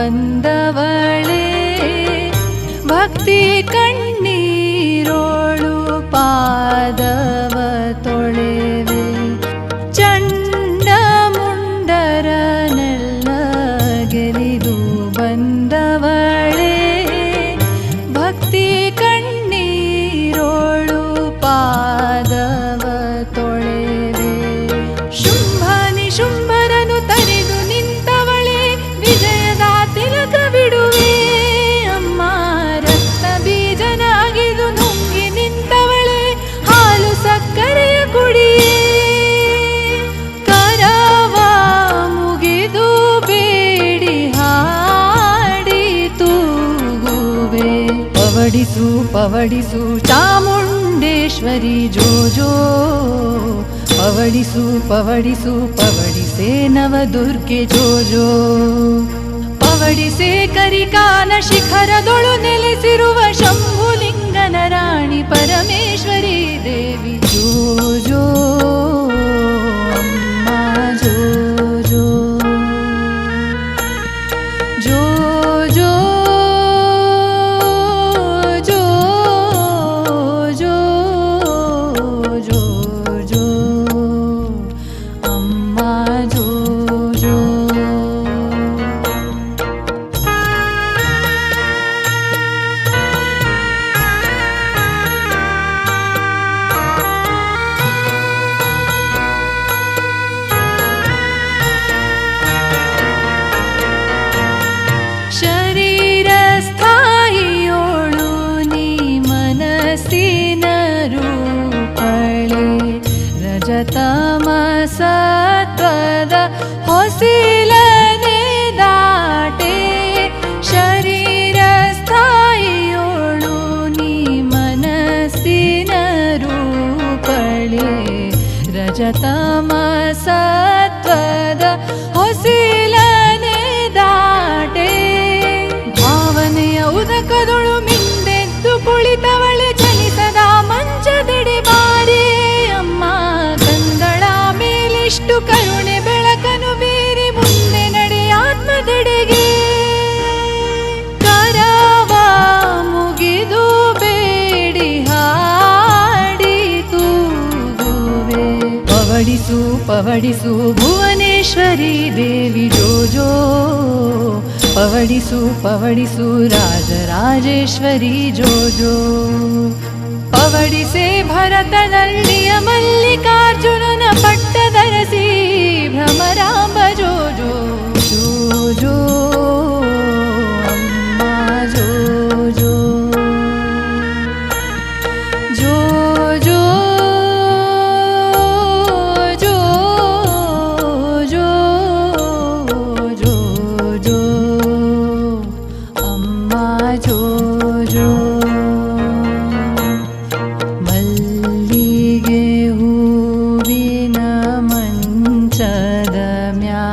ಬಂದವಳೆ ಭಕ್ತಿ ಕಣ್ಣೀರೋಳು ಪಾದವ ತೊಳೆವೆ ಚಂಡ ಮುಂಡರನೆಲ್ಲ ಗೆಲಿದು ಬಂದವಳೆ ಭಕ್ತಿ ಕಣ್ಣೀರೋಳು ಪಾದವ ತೊಳೆವೆ ಶುಂಭ ನಿಶುಂಭರನು ತರೆದು ನಿಂತವಳೆ ವಿಜಯದ ತಿಲಕ ಬಿಡುವೆ ಅಮ್ಮ ರಕ್ತ ಬೀಜನಾಗಿದು ನುಂಗಿ ನಿಂತವಳೆ ಹಾಲು ಸಕ್ಕರೆಯ ಕುಡಿಯೇ ಕರವ ಮುಗಿದು ಬೇಡಿ ಹಾಡಿ ತೂಗುವೆ ಪವಡಿಸು ಪವಡಿಸು ಚಾಮುಂಡೇಶ್ವರಿ ಜೋ ಜೋ ಪವಡಿಸು ಪವಡಿಸು ಪವಡಿಸೆ ನವದುರ್ಗೆ ಜೋ ಜೋ ಪವಡಿಸೆ ಕರಿಕಾನ ಶಿಖರದೊಳು ನೆಲೆಸಿರುವ ಶಂಭುಲಿಂಗನ ರಾಣಿ ಪರಮೇಶ್ವರಿ ದೇವಿ ಜೋ ಜೋ ಅಮ್ಮ ಜೋ ಜೋ ಜೋ ಜೋ ಜೋ ಜೋ ಜೋ ಜೋ ಅಮ್ಮ ಜೋ ಜೋ ಶರೀರ ಸ್ಥಾಯಿಯೋಳು ನೀ ಮನಸ್ಸಿನ ರೂಪಳೆ ರಜತಮ ಸತ್ವದ ಹೊಸಿಲನೆ ದಾಟೆ ಶರೀರ ಸ್ಥಾಯಿಯೋಳು ನೀ ಮನಸ್ಸಿನ ರೂಪಳೆ ರಜತಮ ಸತ್ವದ ಹೊಸಿಲನೆ ದಾಟೆ ಭಾವನೆಯ ಉದಕದೊಳು ಮಿಂದೆದ್ದು ಕುಳಿತವಳೆ ಚಲಿಸದ ಮಂಚದೆಡೆ ಬಾರೆ ಅಮ್ಮ ಕಂದಳ ಮೇಲಿಷ್ಟು ಕರುಣೆ ಬೆಳಕನು ಬೀರಿ ಮುಂದೆ ನಡೆ ಆತ್ಮದೆಡೆಗೆ ಕರವ ಮುಗಿದು ಬೇಡಿ ಹಾಡಿ ತೂಗುವೆ ಪವಡಿಸು ಪವಡಿಸು ಭುವನೇಶ್ವರಿ ದೇವಿ ಜೋ ಜೋ ಪವಡಿಸು ಪವಡಿಸು ರಾಜರಾಜೇಶ್ವರಿ ಜೋ ಜೋ ಪವಡಿಸೆ ಭರತನಳ್ಳಿಯ ಮಲ್ಲಿಕಾರ್ಜುನನ ಪಟ್ಟದರಸಿ ಭ್ರಮರಾಂಬ ಜೋ ಜೋ ಜೋ ಜೋ ಅಮ್ಮ ಜೋ ಜೋ ಜೋ ಜೋ ಜೋ ಜೋ ಜೋ ಜೋ ಅಮ್ಮ ಜೋ ಜೋ ಮಲ್ಲಿಗೆ ಹೂವಿನ ಮಂಚದ ಮ್ಯಾ